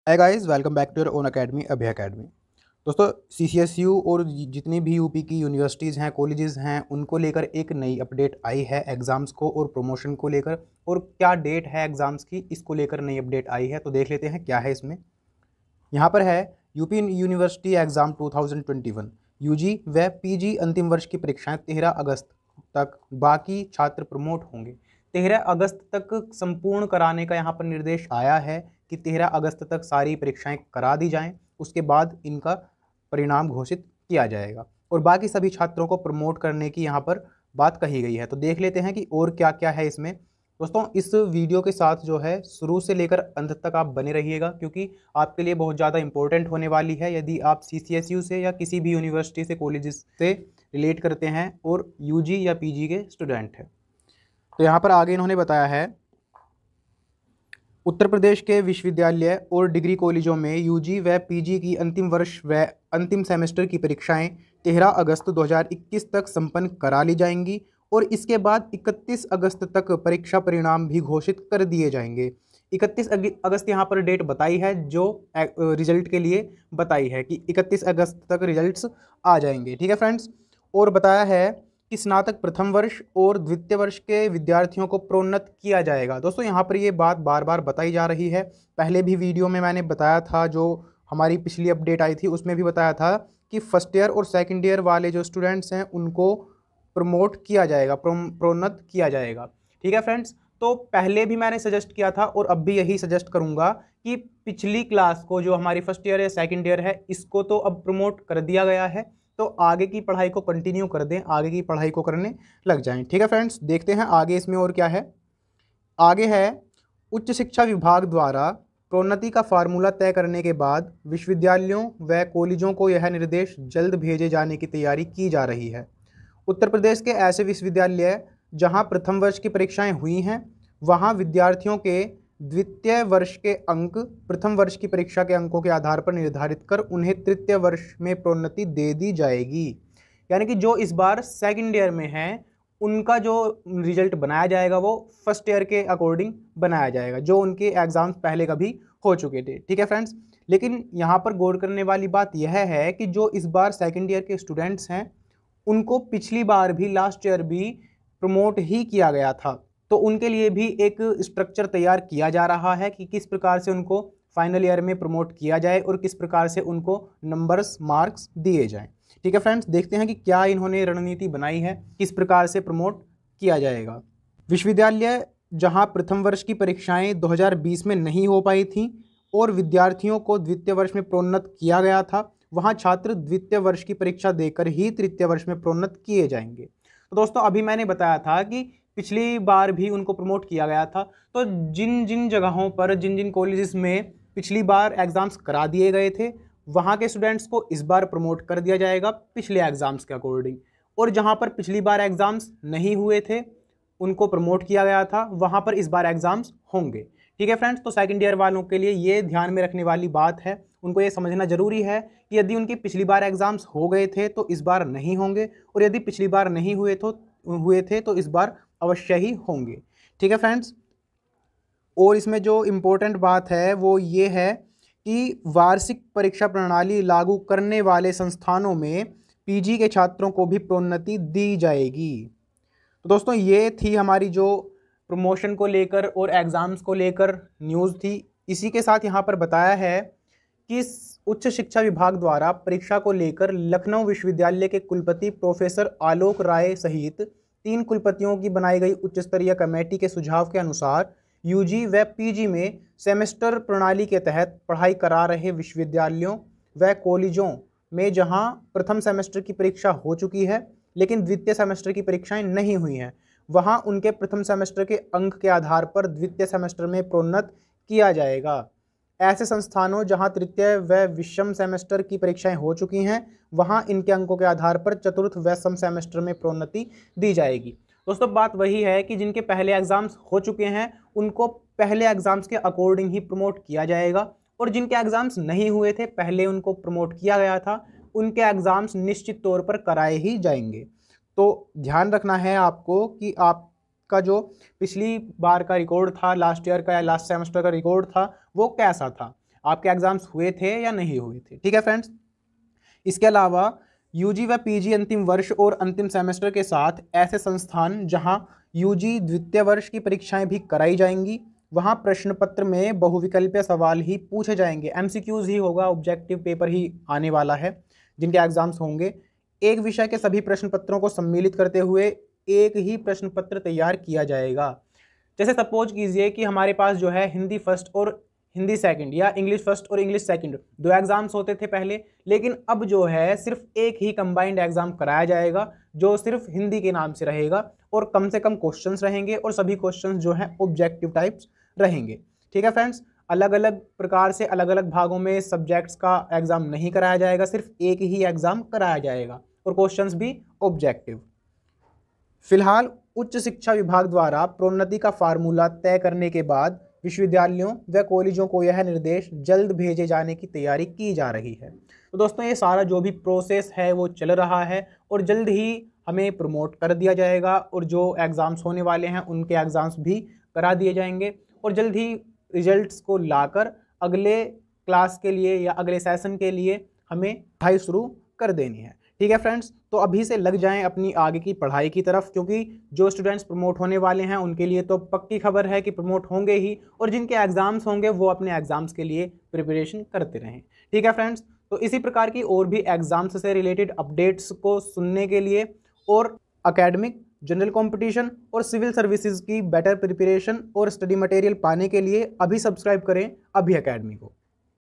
Hi guys, welcome back to your own academy Abhay academy. दोस्तों, CCSU और जितनी भी यूपी की यूनिवर्सिटीज़ हैं, कॉलेजेस हैं, उनको लेकर एक नई अपडेट आई है एग्ज़ाम्स को और प्रमोशन को लेकर। और क्या डेट है एग्ज़ाम्स की, इसको लेकर नई अपडेट आई है, तो देख लेते हैं क्या है इसमें। यहाँ पर है यूपी यूनिवर्सिटी एग्ज़ाम 2021 यूजी व पीजी अंतिम वर्ष की परीक्षाएं 13 अगस्त तक, बाकी छात्र प्रमोट होंगे। 13 अगस्त तक संपूर्ण कराने का यहाँ पर निर्देश आया है कि 13 अगस्त तक सारी परीक्षाएं करा दी जाएं, उसके बाद इनका परिणाम घोषित किया जाएगा और बाकी सभी छात्रों को प्रमोट करने की यहाँ पर बात कही गई है। तो देख लेते हैं कि और क्या क्या है इसमें। दोस्तों, इस वीडियो के साथ जो है शुरू से लेकर अंत तक आप बने रहिएगा, क्योंकि आपके लिए बहुत ज़्यादा इंपॉर्टेंट होने वाली है यदि आप सीसीएसयू से या किसी भी यूनिवर्सिटी से, कॉलेजेस से रिलेट करते हैं और यूजी या पीजी के स्टूडेंट हैं। तो यहाँ पर आगे इन्होंने बताया है, उत्तर प्रदेश के विश्वविद्यालय और डिग्री कॉलेजों में यूजी व पीजी की अंतिम वर्ष व अंतिम सेमेस्टर की परीक्षाएं 13 अगस्त 2021 तक संपन्न करा ली जाएंगी और इसके बाद 31 अगस्त तक परीक्षा परिणाम भी घोषित कर दिए जाएंगे। 31 अगस्त यहाँ पर डेट बताई है, जो रिजल्ट के लिए बताई है कि 31 अगस्त तक रिजल्ट्स आ जाएंगे। ठीक है फ्रेंड्स। और बताया है कि स्नातक प्रथम वर्ष और द्वितीय वर्ष के विद्यार्थियों को प्रोन्नत किया जाएगा। दोस्तों, यहाँ पर ये बात बार बार बताई जा रही है। पहले भी वीडियो में मैंने बताया था, जो हमारी पिछली अपडेट आई थी उसमें भी बताया था कि फर्स्ट ईयर और सेकंड ईयर वाले जो स्टूडेंट्स हैं उनको प्रमोट किया जाएगा, प्रोन्नत किया जाएगा। ठीक है फ्रेंड्स। तो पहले भी मैंने सजेस्ट किया था और अब भी यही सजेस्ट करूंगा कि पिछली क्लास को, जो हमारी फर्स्ट ईयर या सेकंड ईयर है, इसको तो अब प्रमोट कर दिया गया है, तो आगे की पढ़ाई को कंटिन्यू कर दें, आगे की पढ़ाई को करने लग जाएं। ठीक है फ्रेंड्स, देखते हैं आगे इसमें और क्या है। आगे है, उच्च शिक्षा विभाग द्वारा प्रोन्नति का फार्मूला तय करने के बाद विश्वविद्यालयों व कॉलेजों को यह निर्देश जल्द भेजे जाने की तैयारी की जा रही है। उत्तर प्रदेश के ऐसे विश्वविद्यालय जहां प्रथम वर्ष की परीक्षाएं हुई हैं, वहां विद्यार्थियों के द्वितीय वर्ष के अंक प्रथम वर्ष की परीक्षा के अंकों के आधार पर निर्धारित कर उन्हें तृतीय वर्ष में प्रोन्नति दे दी जाएगी। यानी कि जो इस बार सेकंड ईयर में हैं, उनका जो रिजल्ट बनाया जाएगा वो फर्स्ट ईयर के अकॉर्डिंग बनाया जाएगा, जो उनके एग्जाम्स पहले कभी हो चुके थे। ठीक है फ्रेंड्स। लेकिन यहाँ पर गौर करने वाली बात यह है कि जो इस बार सेकेंड ईयर के स्टूडेंट्स हैं, उनको पिछली बार भी, लास्ट ईयर भी प्रमोट ही किया गया था, तो उनके लिए भी एक स्ट्रक्चर तैयार किया जा रहा है कि किस प्रकार से उनको फाइनल ईयर में प्रमोट किया जाए और किस प्रकार से उनको नंबर्स, मार्क्स दिए जाएं। ठीक है फ्रेंड्स, देखते हैं कि क्या इन्होंने रणनीति बनाई है, किस प्रकार से प्रमोट किया जाएगा। विश्वविद्यालय जहां प्रथम वर्ष की परीक्षाएं 2020 में नहीं हो पाई थी और विद्यार्थियों को द्वितीय वर्ष में प्रोन्नत किया गया था, वहां छात्र द्वितीय वर्ष की परीक्षा देकर ही तृतीय वर्ष में प्रोन्नत किए जाएंगे। तो दोस्तों, अभी मैंने बताया था कि पिछली बार भी उनको प्रमोट किया गया था, तो जिन जिन जगहों पर, जिन जिन कॉलेजेस में पिछली बार एग्जाम्स करा दिए गए थे, वहाँ के स्टूडेंट्स को इस बार प्रमोट कर दिया जाएगा पिछले एग्जाम्स के अकॉर्डिंग। और जहाँ पर पिछली बार एग्जाम्स नहीं हुए थे, उनको प्रमोट किया गया था, वहाँ पर इस बार एग्जाम्स होंगे। ठीक है फ्रेंड्स। तो सेकंड ईयर वालों के लिए ये ध्यान में रखने वाली बात है, उनको ये समझना जरूरी है कि यदि उनकी पिछली बार एग्जाम्स हो गए थे तो इस बार नहीं होंगे, और यदि पिछली बार नहीं हुए थे तो इस बार अवश्य ही होंगे। ठीक है फ्रेंड्स। और इसमें जो इम्पोर्टेंट बात है वो ये है कि वार्षिक परीक्षा प्रणाली लागू करने वाले संस्थानों में पीजी के छात्रों को भी प्रोन्नति दी जाएगी। तो दोस्तों, ये थी हमारी जो प्रमोशन को लेकर और एग्ज़ाम्स को लेकर न्यूज़ थी। इसी के साथ यहाँ पर बताया है कि उच्च शिक्षा विभाग द्वारा परीक्षा को लेकर लखनऊ विश्वविद्यालय के कुलपति प्रोफेसर आलोक राय सहित 3 कुलपतियों की बनाई गई उच्च स्तरीय कमेटी के सुझाव के अनुसार यूजी व पीजी में सेमेस्टर प्रणाली के तहत पढ़ाई करा रहे विश्वविद्यालयों व कॉलेजों में जहां प्रथम सेमेस्टर की परीक्षा हो चुकी है लेकिन द्वितीय सेमेस्टर की परीक्षाएं नहीं हुई हैं, वहां उनके प्रथम सेमेस्टर के अंक के आधार पर द्वितीय सेमेस्टर में प्रोन्नत किया जाएगा। ऐसे संस्थानों जहां तृतीय व विषम सेमेस्टर की परीक्षाएं हो चुकी हैं, वहां इनके अंकों के आधार पर चतुर्थ व सम सेमेस्टर में प्रोन्नति दी जाएगी। दोस्तों, बात वही है कि जिनके पहले एग्जाम्स हो चुके हैं उनको पहले एग्जाम्स के अकॉर्डिंग ही प्रमोट किया जाएगा, और जिनके एग्जाम्स नहीं हुए थे, पहले उनको प्रमोट किया गया था, उनके एग्जाम्स निश्चित तौर पर कराए ही जाएंगे। तो ध्यान रखना है आपको कि आपका जो पिछली बार का रिकॉर्ड था, लास्ट ईयर का या लास्ट सेमेस्टर का रिकॉर्ड था, वो कैसा था। आपके एग्जाम्स हुए थे या नहीं हुए थे। ठीक है फ्रेंड्स, इसके अलावा यूजी व पीजी अंतिम वर्ष और अंतिम सेमेस्टर के साथ ऐसे संस्थान जहां यूजी द्वितीय वर्ष की परीक्षाएं भी कराई जाएंगी, वहां प्रश्न पत्र में बहुविकल्पीय सवाल ही पूछे जाएंगे, एमसीक्यूज ही होगा, ऑब्जेक्टिव पेपर ही आने वाला है जिनके एग्जाम्स होंगे। एक विषय के सभी प्रश्न पत्रों को सम्मिलित करते हुए एक ही प्रश्न पत्र तैयार किया जाएगा। जैसे सपोज कीजिए कि हमारे पास जो है हिंदी फर्स्ट और हिंदी सेकंड या इंग्लिश फर्स्ट और इंग्लिश सेकंड दो एग्जाम्स होते थे पहले, लेकिन अब जो है सिर्फ एक ही कंबाइंड एग्जाम कराया जाएगा जो सिर्फ हिंदी के नाम से रहेगा और कम से कम क्वेश्चंस रहेंगे और सभी क्वेश्चंस जो हैं ऑब्जेक्टिव टाइप्स रहेंगे। ठीक है फ्रेंड्स, अलग अलग प्रकार से अलग अलग भागों में सब्जेक्ट्स का एग्जाम नहीं कराया जाएगा, सिर्फ एक ही एग्जाम कराया जाएगा और क्वेश्चंस भी ऑब्जेक्टिव। फिलहाल उच्च शिक्षा विभाग द्वारा प्रोन्नति का फार्मूला तय करने के बाद विश्वविद्यालयों व कॉलेजों को यह निर्देश जल्द भेजे जाने की तैयारी की जा रही है। तो दोस्तों ये सारा जो भी प्रोसेस है वो चल रहा है और जल्द ही हमें प्रमोट कर दिया जाएगा और जो एग्ज़ाम्स होने वाले हैं उनके एग्ज़ाम्स भी करा दिए जाएंगे और जल्द ही रिजल्ट्स को लाकर अगले क्लास के लिए या अगले सेशन के लिए हमें पढ़ाई शुरू कर देनी है। ठीक है फ्रेंड्स, तो अभी से लग जाएं अपनी आगे की पढ़ाई की तरफ, क्योंकि जो स्टूडेंट्स प्रमोट होने वाले हैं उनके लिए तो पक्की खबर है कि प्रमोट होंगे ही और जिनके एग्जाम्स होंगे वो अपने एग्जाम्स के लिए प्रिपरेशन करते रहें। ठीक है फ्रेंड्स, तो इसी प्रकार की और भी एग्जाम्स से रिलेटेड अपडेट्स को सुनने के लिए और एकेडमिक, जनरल कंपटीशन और सिविल सर्विसेज की बेटर प्रिपरेशन और स्टडी मटेरियल पाने के लिए अभी सब्सक्राइब करें अभी अकेडमी को।